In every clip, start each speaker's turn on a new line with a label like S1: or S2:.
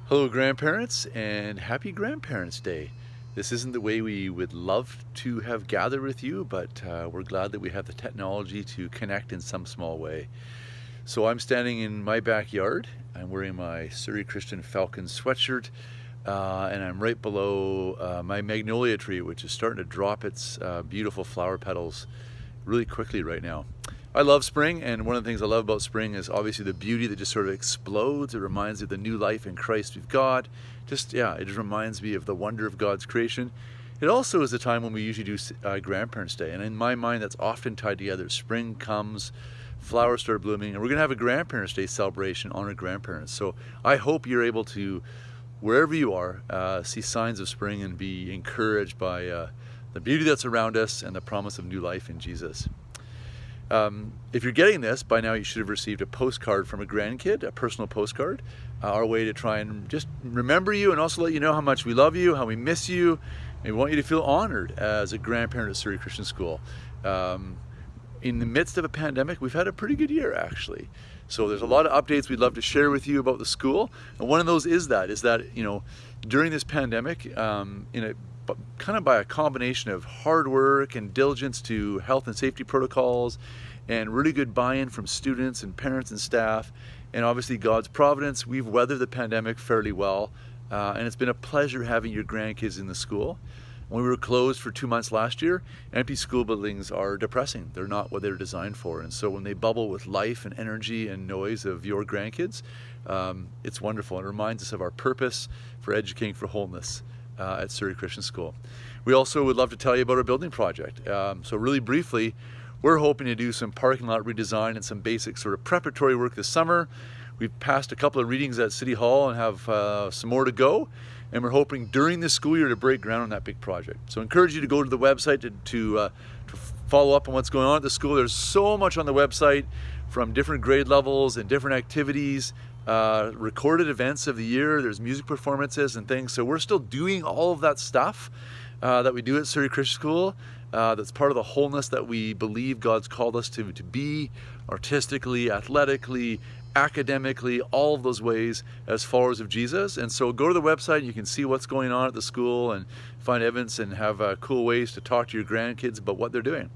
S1: Hello, grandparents, and happy Grandparents' Day. This isn't the way we would love to have gathered with you, but we're glad that we have the technology to connect in some small way. So I'm standing in my backyard. I'm wearing my Surrey Christian Falcon sweatshirt, and I'm right below my magnolia tree, which is starting to drop its beautiful flower petals really quickly right now. I love spring, and one of the things I love about spring is obviously the beauty that just sort of explodes. It reminds me of the new life in Christ we've got. It just reminds me of the wonder of God's creation. It also is the time when we usually do Grandparents' Day, and in my mind that's often tied together. Spring comes, flowers start blooming, and we're going to have a Grandparents' Day celebration on our grandparents. So I hope you're able to, wherever you are, see signs of spring and be encouraged by the beauty that's around us and the promise of new life in Jesus. If you're getting this, by now you should have received a postcard from a grandkid, a personal postcard, our way to try and just remember you and also let you know how much we love you, how we miss you, and we want you to feel honored as a grandparent at Surrey Christian School. In the midst of a pandemic, we've had a pretty good year, actually. So there's a lot of updates we'd love to share with you about the school, and one of those is that during this pandemic, kind of by a combination of hard work and diligence to health and safety protocols and really good buy-in from students and parents and staff, and obviously God's providence, we've weathered the pandemic fairly well, and it's been a pleasure having your grandkids in the school. When we were closed for 2 months last year, empty school buildings are depressing. They're not what they're designed for, and so when they bubble with life and energy and noise of your grandkids, it's wonderful. It reminds us of our purpose for educating for wholeness at Surrey Christian School. We also would love to tell you about our building project. So really briefly, we're hoping to do some parking lot redesign and some basic sort of preparatory work this summer. We've passed a couple of readings at City Hall and have some more to go, and we're hoping during this school year to break ground on that big project. So I encourage you to go to the website to follow up on what's going on at the school. There's so much on the website from different grade levels and different activities, recorded events of the year. There's music performances and things. So we're still doing all of that stuff that we do at Surrey Christian School. That's part of the wholeness that we believe God's called us to be, artistically, athletically, academically, all of those ways as followers of Jesus. And so go to the website, you can see what's going on at the school and find evidence and have cool ways to talk to your grandkids about what they're doing.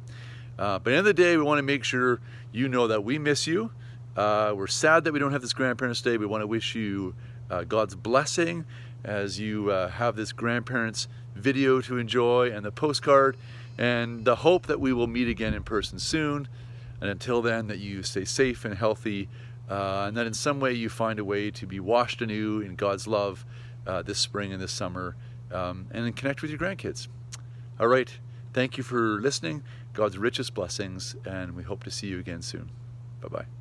S1: But at the end of the day, we want to make sure you know that we miss you. We're sad that we don't have this Grandparents' Day. We want to wish you God's blessing as you have this grandparents video to enjoy and the postcard, and the hope that we will meet again in person soon. And until then, that you stay safe and healthy, and that in some way you find a way to be washed anew in God's love this spring and this summer, and then connect with your grandkids. All right, thank you for listening. God's richest blessings, and we hope to see you again soon. Bye-bye.